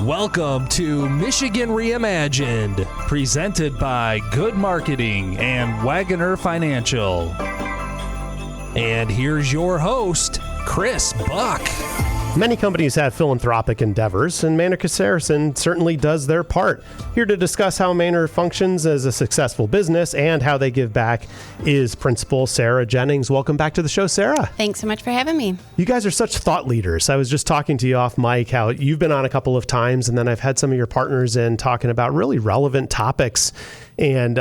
Welcome to Michigan Reimagined, presented by Good Marketing and Wagoner Financial. And here's your host, Chris Buck. Many companies have philanthropic endeavors, and Maner Costerisan certainly does their part. Here to discuss how Maner functions as a successful business and how they give back is Principal Sarah Jennings. Welcome back to the show, Sarah. Thanks so much for having me. You guys are such thought leaders. I was just talking to you off mic how you've been on a couple of times, and then I've had some of your partners in talking about really relevant topics. And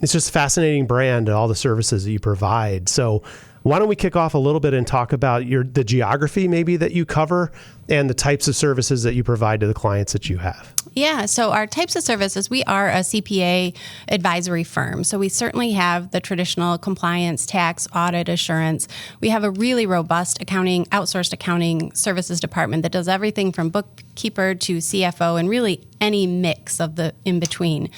it's just a fascinating brand and all the services that you provide. So why don't we kick off a little bit and talk about the geography maybe that you cover and the types of services that you provide to the clients that you have? Yeah, so our types of services, we are a CPA advisory firm. So we certainly have the traditional compliance, tax, audit, assurance. We have a really robust outsourced accounting services department that does everything from bookkeeper to CFO and really any mix of the in between.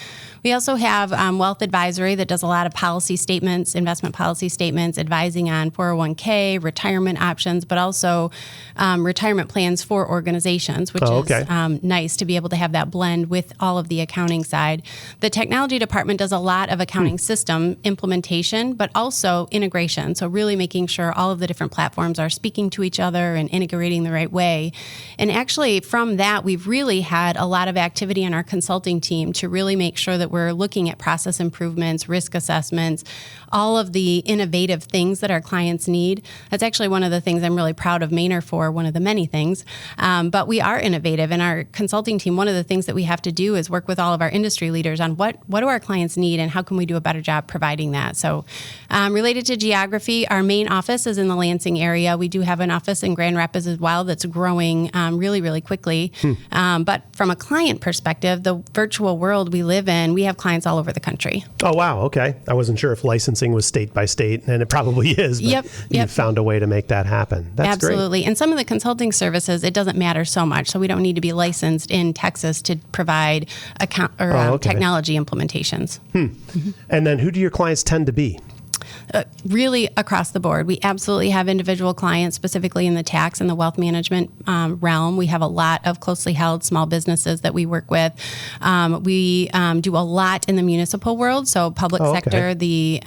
We also have wealth advisory that does a lot of policy statements, investment policy statements, advising on 401k, retirement options, but also retirement plans for organizations, which is nice to be able to have that blend with all of the accounting side. The technology department does a lot of accounting system implementation, but also integration. So really making sure all of the different platforms are speaking to each other and integrating the right way. And actually from that, we've really had a lot of activity in our consulting team to really make sure that we're looking at process improvements, risk assessments, all of the innovative things that our clients need. That's actually one of the things I'm really proud of Maner for, one of the many things. But we are innovative. In our consulting team, one of the things that we have to do is work with all of our industry leaders on what do our clients need and how can we do a better job providing that. So related to geography, our main office is in the Lansing area. We do have an office in Grand Rapids as well that's growing really, really quickly. But from a client perspective, the virtual world we live in, we have clients all over the country. Oh, wow. Okay. I wasn't sure if licensing was state by state, and it probably is. But you found a way to make that happen. That's Absolutely. great. And some of the consulting services, it doesn't matter so much. So we don't need to be licensed in Texas to provide technology implementations. And then who do your clients tend to be? Really across the board. We absolutely have individual clients, specifically in the tax and the wealth management realm. We have a lot of closely held small businesses that we work with. We do a lot in the municipal world, so public sector, the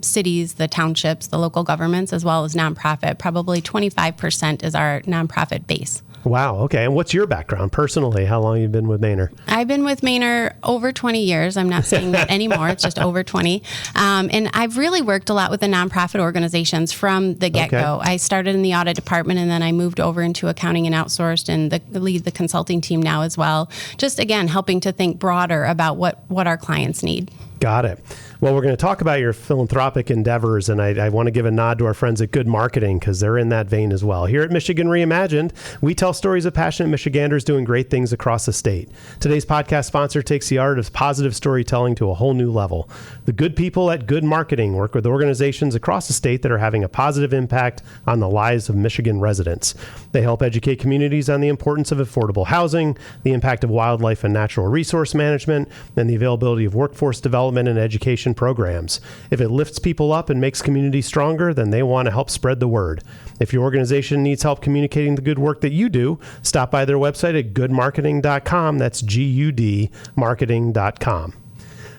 cities, the townships, the local governments, as well as nonprofit. Probably 25% is our nonprofit base. Wow. Okay. And what's your background personally? How long have you been with Maner? I've been with Maner over 20 years. I'm not saying that anymore. It's just over 20. And I've really worked a lot with the nonprofit organizations from the get-go. I started in the audit department, and then I moved over into accounting and outsourced and lead the consulting team now as well. Just, again, helping to think broader about what our clients need. Got it. Well, we're going to talk about your philanthropic endeavors, and I want to give a nod to our friends at Good Marketing because they're in that vein as well. Here at Michigan Reimagined, we tell stories of passionate Michiganders doing great things across the state. Today's podcast sponsor takes the art of positive storytelling to a whole new level. The good people at Good Marketing work with organizations across the state that are having a positive impact on the lives of Michigan residents. They help educate communities on the importance of affordable housing, the impact of wildlife and natural resource management, and the availability of workforce development and education programs. If it lifts people up and makes communities stronger, then they want to help spread the word. If your organization needs help communicating the good work that you do, stop by their website at goodmarketing.com. That's GUD marketing.com.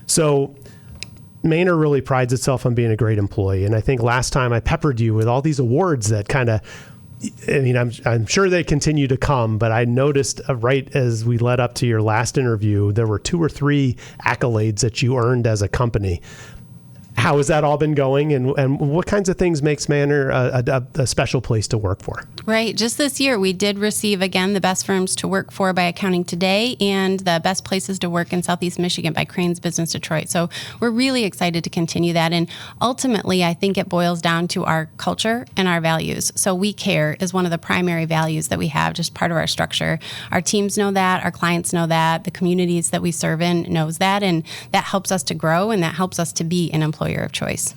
So Maner really prides itself on being a great employee. And I think last time I peppered you with all these awards that kind of, I'm sure they continue to come, but I noticed right as we led up to your last interview, there were 2 or 3 accolades that you earned as a company. How has that all been going, and what kinds of things makes Maner a special place to work for? Right. Just this year, we did receive, again, the Best Firms to Work For by Accounting Today and the Best Places to Work in Southeast Michigan by Crain's Business Detroit. So we're really excited to continue that. And ultimately, I think it boils down to our culture and our values. So we care is one of the primary values that we have, just part of our structure. Our teams know that, our clients know that, the communities that we serve in knows that, and that helps us to grow, and that helps us to be an employer of choice.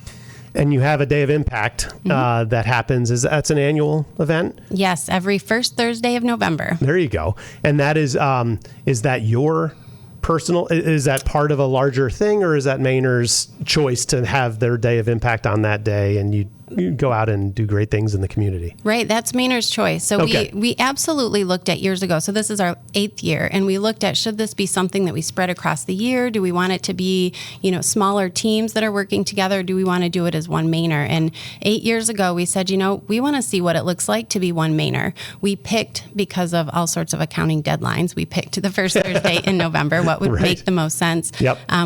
And you have a Day of Impact that happens. That's an annual event? Yes, every first Thursday of November. There you go. And that is that your personal, is that part of a larger thing, or is that Maner's choice to have their Day of Impact on that day and you go out and do great things in the community. Right. That's Maner's choice. So we absolutely looked at years ago. So this is our 8th year. And we looked at, should this be something that we spread across the year? Do we want it to be, smaller teams that are working together? Do we want to do it as one Maner? And 8 years ago, we said, we want to see what it looks like to be one Maner. We picked, because of all sorts of accounting deadlines, we picked the first Thursday in November, what would make the most sense,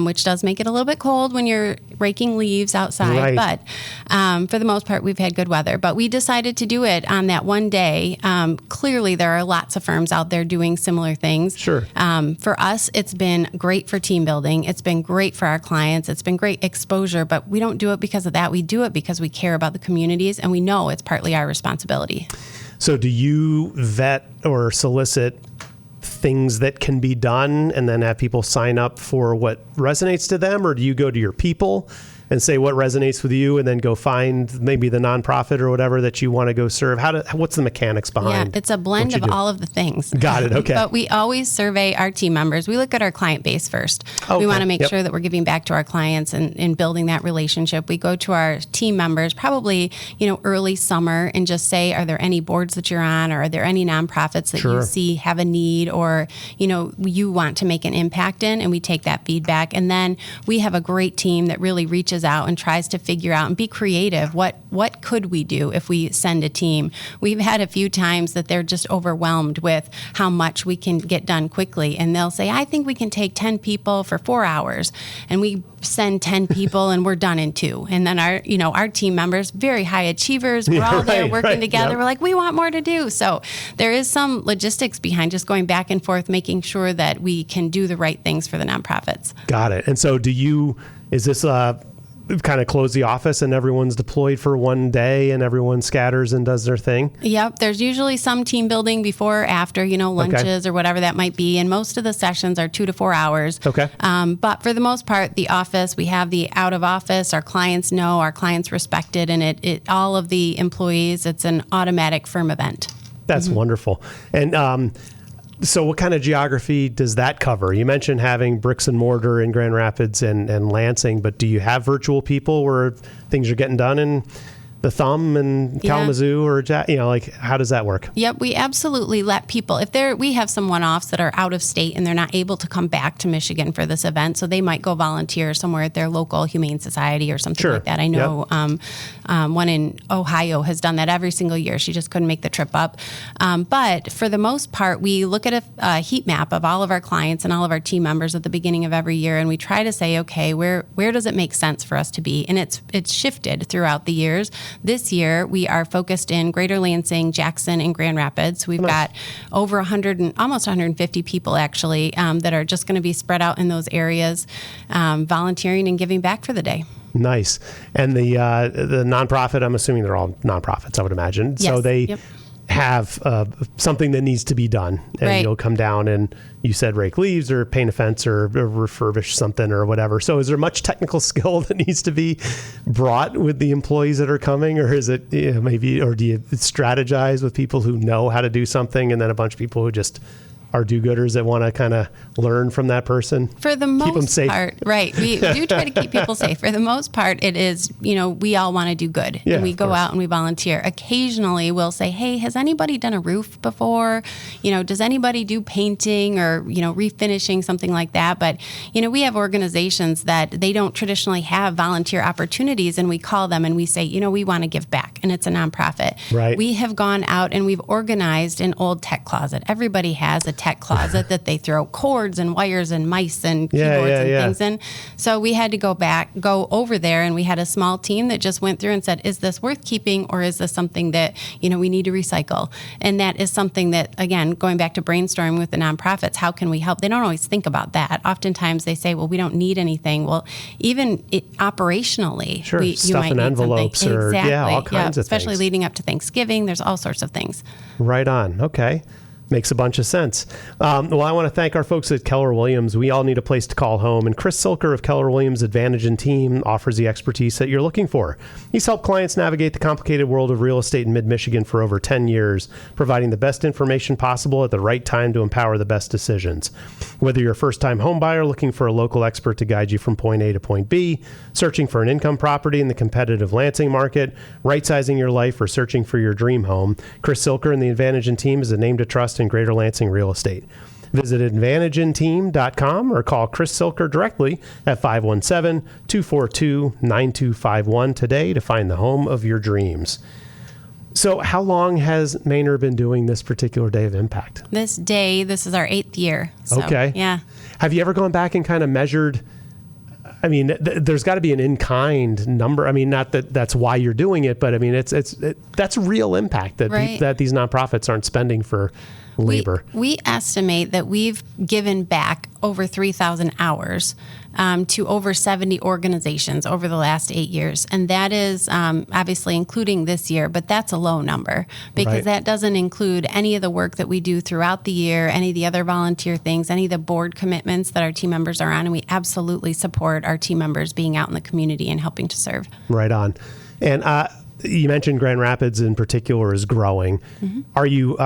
which does make it a little bit cold when you're raking leaves outside. But for the most part, we've had good weather. But we decided to do it on that one day. Clearly, there are lots of firms out there doing similar things. Sure. For us, it's been great for team building. It's been great for our clients. It's been great exposure. But we don't do it because of that. We do it because we care about the communities, and we know it's partly our responsibility. So do you vet or solicit things that can be done and then have people sign up for what resonates to them? Or do you go to your people and say what resonates with you and then go find maybe the nonprofit or whatever that you want to go serve? What's the mechanics behind? Yeah, it's a blend of all of the things. Got it. Okay. But we always survey our team members. We look at our client base first. Okay. We want to make sure that we're giving back to our clients and building that relationship. We go to our team members probably, early summer and just say, are there any boards that you're on, or are there any nonprofits that you see have a need, or, you want to make an impact in? And we take that feedback. And then we have a great team that really reaches out and tries to figure out and be creative. What could we do if we send a team? We've had a few times that they're just overwhelmed with how much we can get done quickly. And they'll say, I think we can take 10 people for 4 hours. And we send 10 people and we're done in 2. And then our team members, very high achievers, we're all there working together. We're like, we want more to do. So there is some logistics behind just going back and forth, making sure that we can do the right things for the nonprofits. Got it. And so is this kind of close the office and everyone's deployed for one day and everyone scatters and does their thing? Yep. There's usually some team building before or after, lunches or whatever that might be. And most of the sessions are 2 to 4 hours. Okay. But for the most part, the office, we have the out of office. Our clients know, our clients respect it. And it all of the employees, it's an automatic firm event. That's wonderful. And so what kind of geography does that cover? You mentioned having bricks and mortar in Grand Rapids and Lansing, but do you have virtual people where things are getting done in the Thumb and Kalamazoo or, how does that work? Yep, we absolutely let people, we have some one-offs that are out of state and they're not able to come back to Michigan for this event, so they might go volunteer somewhere at their local Humane Society or something like that. I know one in Ohio has done that every single year. She just couldn't make the trip up. But for the most part, we look at a heat map of all of our clients and all of our team members at the beginning of every year, and we try to say, okay, where does it make sense for us to be? And it's shifted throughout the years. This year, we are focused in Greater Lansing, Jackson, and Grand Rapids. We've got over 100 and almost 150 people, actually, that are just going to be spread out in those areas, volunteering and giving back for the day. Nice. And the nonprofit, I'm assuming they're all nonprofits, I would imagine. Yes. So they have something that needs to be done, and you'll come down and you said rake leaves or paint a fence or refurbish something or whatever. So is there much technical skill that needs to be brought with the employees that are coming, or is it maybe, or do you strategize with people who know how to do something and then a bunch of people who just are do-gooders that want to kind of learn from that person? For the most part, right. We do try to keep people safe. For the most part, it is, we all want to do good. Yeah, and we go out and we volunteer. Occasionally, we'll say, hey, has anybody done a roof before? Does anybody do painting or, refinishing, something like that? But, we have organizations that they don't traditionally have volunteer opportunities, and we call them and we say, we want to give back, and it's a nonprofit. Right. We have gone out and we've organized an old tech closet. Everybody has a tech closet that they throw cords and wires and mice and keyboards and things in. So we had to go over there, and we had a small team that just went through and said, is this worth keeping, or is this something that, we need to recycle? And that is something that, again, going back to brainstorming with the nonprofits, how can we help? They don't always think about that. Oftentimes they say, well, we don't need anything. Well, even operationally, you might in need envelopes something. or exactly. all kinds of especially things. leading up to Thanksgiving. There's all sorts of things. Right on. Okay. Makes a bunch of sense. Well, I want to thank our folks at Keller Williams. We all need a place to call home, and Chris Silker of Keller Williams Advantage and Team offers the expertise that you're looking for. He's helped clients navigate the complicated world of real estate in mid-Michigan for over 10 years, providing the best information possible at the right time to empower the best decisions. Whether you're a first-time home buyer looking for a local expert to guide you from point A to point B, searching for an income property in the competitive Lansing market, right-sizing your life, or searching for your dream home, Chris Silker and the Advantagen team is a name to trust in Greater Lansing real estate. Visit AdvantagenTeam.com or call Chris Silker directly at 517-242-9251 today to find the home of your dreams. So how long has Maner been doing this particular Day of Impact? This is our 8th year. So, okay. Yeah. Have you ever gone back and kind of measured? I mean, there's got to be an in-kind number. I mean, not that that's why you're doing it, but I mean, that's real impact that Right. that these nonprofits aren't spending for labor. We estimate that we've given back over 3,000 hours to over 70 organizations over the last 8 years. And that is obviously including this year, but that's a low number because Right. that doesn't include any of the work that we do throughout the year, any of the other volunteer things, any of the board commitments that our team members are on. And we absolutely support our team members being out in the community and helping to serve. Right on. And you mentioned Grand Rapids in particular is growing. Mm-hmm. Are you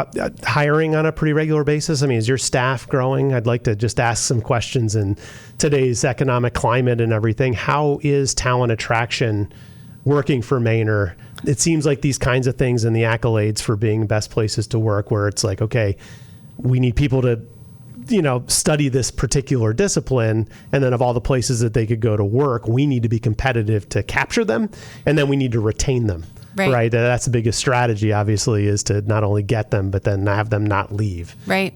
hiring on a pretty regular basis? I mean, is your staff growing? I'd like to just ask some questions in today's economic climate and everything. How is talent attraction working for Maner? It seems like these kinds of things and the accolades for being best places to work where it's like, okay, we need people to study this particular discipline, and then of all the places that they could go to work, we need to be competitive to capture them, and then we need to retain them. Right. That's the biggest strategy, obviously, is to not only get them, but then have them not leave. Right.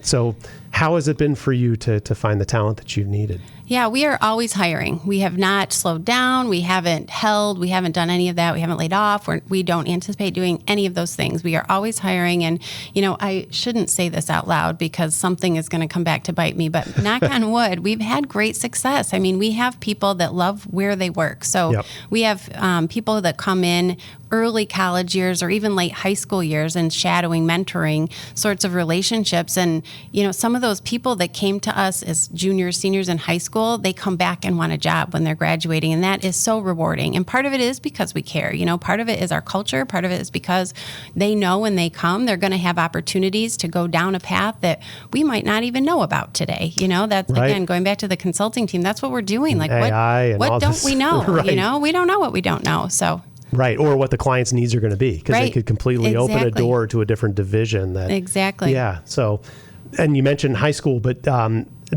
So how has it been for you to find the talent that you've needed? Yeah, we are always hiring. We have not slowed down. We haven't held. We haven't done any of that. We haven't laid off. We don't anticipate doing any of those things. We are always hiring. And, I shouldn't say this out loud because something is going to come back to bite me. But knock on wood, we've had great success. I mean, we have people that love where they work. So we have people that come in early college years or even late high school years and shadowing, mentoring sorts of relationships. And, some of those people that came to us as juniors, seniors in high school, they come back and want a job when they're graduating. And that is so rewarding. And part of it is because we care. Part of it is our culture. Part of it is because they know when they come, they're going to have opportunities to go down a path that we might not even know about today. That's, right. Again, going back to the consulting team, that's what we're doing. Like, AI what don't we know? Right. We don't know what we don't know. So. Right, or what the client's needs are going to be, because they could completely open a door to a different division. Exactly. Yeah. So, and you mentioned high school, but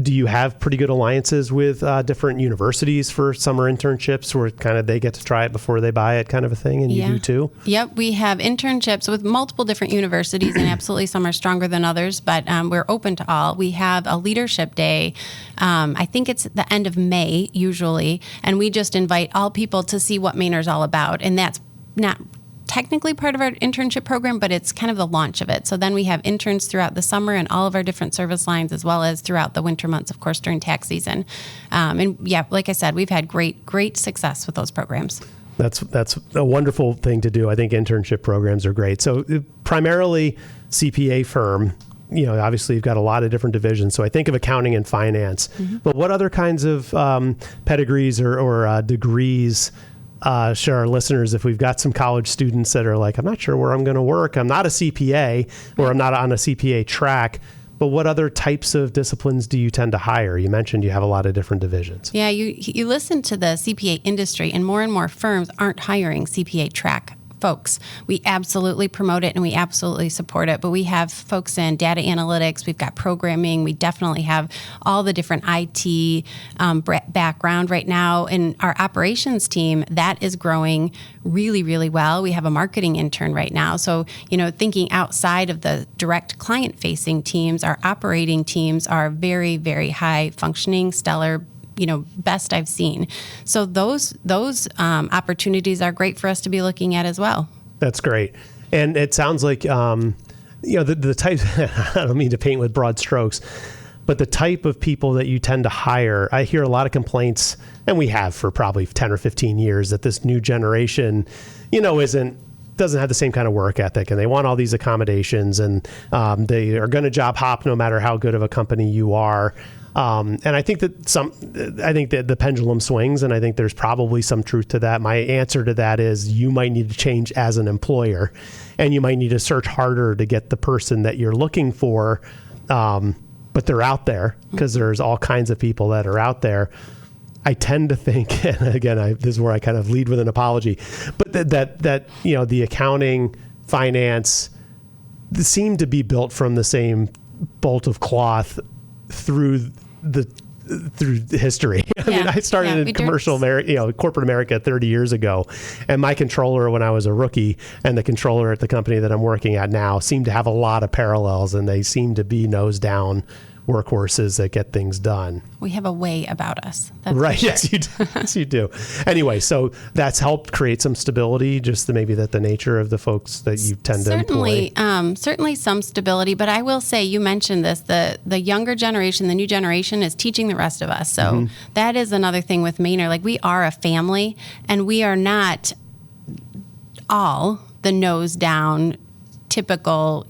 do you have pretty good alliances with different universities for summer internships, where kind of they get to try it before they buy it, kind of a thing, and you do too? Yep, we have internships with multiple different universities, and absolutely some are stronger than others, but we're open to all. We have a leadership day. I think it's the end of May usually, and we just invite all people to see what Maner's all about, and that's not technically part of our internship program, but it's kind of the launch of it. So then we have interns throughout the summer in all of our different service lines, as well as throughout the winter months, of course, during tax season. And yeah, like I said, we've had great success with those programs. That's a wonderful thing to do. I think internship programs are great. So primarily CPA firm, obviously you've got a lot of different divisions. So I think of accounting and finance, but what other kinds of pedigrees or degrees share our listeners if we've got some college students that are like, I'm not sure where I'm going to work. I'm not a CPA or I'm not on a CPA track. But what other types of disciplines do you tend to hire? You mentioned you have a lot of different divisions. Yeah, you listen to the CPA industry, and more firms aren't hiring CPA track folks. We absolutely promote it and we absolutely support it, but we have folks in data analytics, we've got programming, we definitely have all the different IT background right now. In our operations team, that is growing really, really well. We have a marketing intern right now. So, thinking outside of the direct client-facing teams, our operating teams are very, very high functioning, stellar, best I've seen. So those opportunities are great for us to be looking at as well. That's great. And it sounds like, the type, I don't mean to paint with broad strokes, but the type of people that you tend to hire, I hear a lot of complaints, and we have for probably 10 or 15 years, that this new generation, doesn't have the same kind of work ethic, and they want all these accommodations, and they are going to job hop no matter how good of a company you are. And I think that the pendulum swings, and I think there's probably some truth to that. My answer to that is you might need to change as an employer, and you might need to search harder to get the person that you're looking for. but they're out there because there's all kinds of people that are out there. I tend to think, and again, this is where I kind of lead with an apology, but that the accounting, finance seem to be built from the same bolt of cloth through history. I mean, I started in corporate America 30 years ago, and my controller when I was a rookie and the controller at the company that I'm working at now seem to have a lot of parallels, and they seem to be nose down workhorses that get things done. We have a way about us. That's right. Sure. Yes, you do. Yes, you do. Anyway, so that's helped create some stability, just maybe that the nature of the folks that you tend to employ. Certainly some stability, but I will say, you mentioned this, the younger generation, the new generation is teaching the rest of us. So that is another thing with Maner. Like, we are a family, and we are not all the nose down, typical,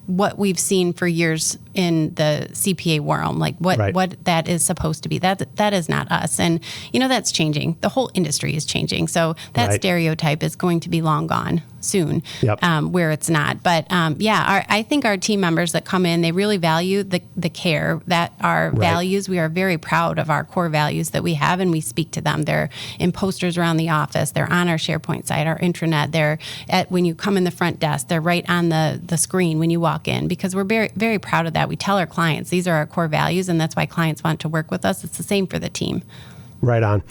what we've seen for years in the CPA world, like what that is supposed to be. That is not us. And, that's changing. The whole industry is changing. So that stereotype is going to be long gone soon, where it's not. But I think our team members that come in, they really value the care that our values. We are very proud of our core values that we have, and we speak to them. They're in posters around the office. They're on our SharePoint site, our intranet. They're when you come in the front desk, they're right on the screen when you walk in, because we're very, very proud of that. We tell our clients these are our core values, and that's why clients want to work with us. It's the same for the team. Right on.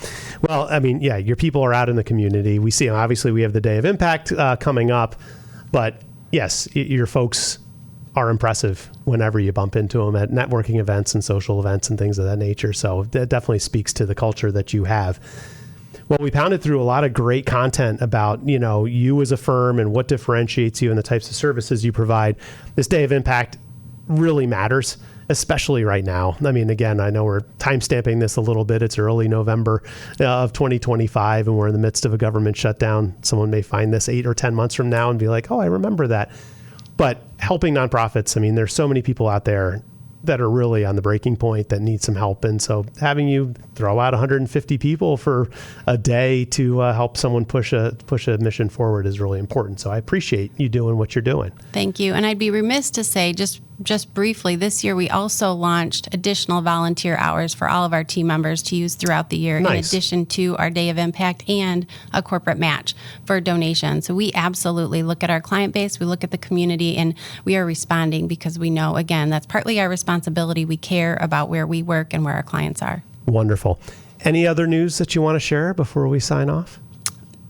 Well, I mean, your people are out in the community. We see, obviously, we have the Day of Impact coming up, but yes, your folks are impressive whenever you bump into them at networking events and social events and things of that nature. So that definitely speaks to the culture that you have. Well, we pounded through a lot of great content about, you as a firm and what differentiates you and the types of services you provide. This Day of Impact really matters, especially right now. I mean, again, I know we're timestamping this a little bit. It's early November of 2025, and we're in the midst of a government shutdown. Someone may find this 8 or 10 months from now and be like, oh, I remember that. But helping nonprofits, I mean, there's so many people out there that are really on the breaking point that need some help. And so having you throw out 150 people for a day to help someone push a mission forward is really important. So I appreciate you doing what you're doing. Thank you. And I'd be remiss to say, just briefly, this year we also launched additional volunteer hours for all of our team members to use throughout the year, in addition to our Day of Impact and a corporate match for donations. So we absolutely look at our client base, we look at the community, and we are responding because we know, again, that's partly our responsibility. We care about where we work and where our clients are. Wonderful. Any other news that you want to share before we sign off?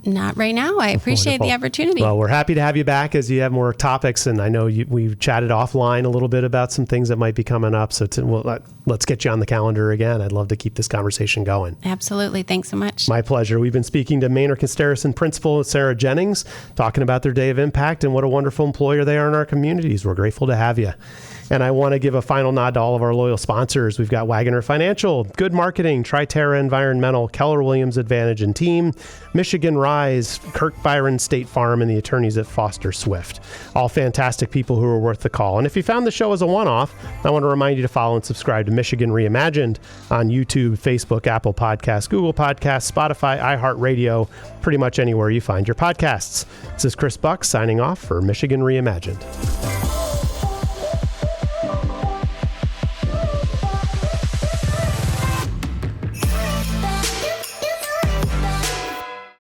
Not right now. I appreciate the opportunity. Well, we're happy to have you back as you have more topics. And I know we've chatted offline a little bit about some things that might be coming up. So let's get you on the calendar again. I'd love to keep this conversation going. Absolutely. Thanks so much. My pleasure. We've been speaking to Maner Consterisan Principal and Sarah Jennings, talking about their Day of Impact and what a wonderful employer they are in our communities. We're grateful to have you. And I want to give a final nod to all of our loyal sponsors. We've got Wagoner Financial, Good Marketing, Tri-Terra Environmental, Keller Williams Advantage and Team, Michigan Rise, Kirk Byron State Farm, and the attorneys at Foster Swift. All fantastic people who are worth the call. And if you found the show as a one-off, I want to remind you to follow and subscribe to Michigan Reimagined on YouTube, Facebook, Apple Podcasts, Google Podcasts, Spotify, iHeartRadio, pretty much anywhere you find your podcasts. This is Chris Buck signing off for Michigan Reimagined.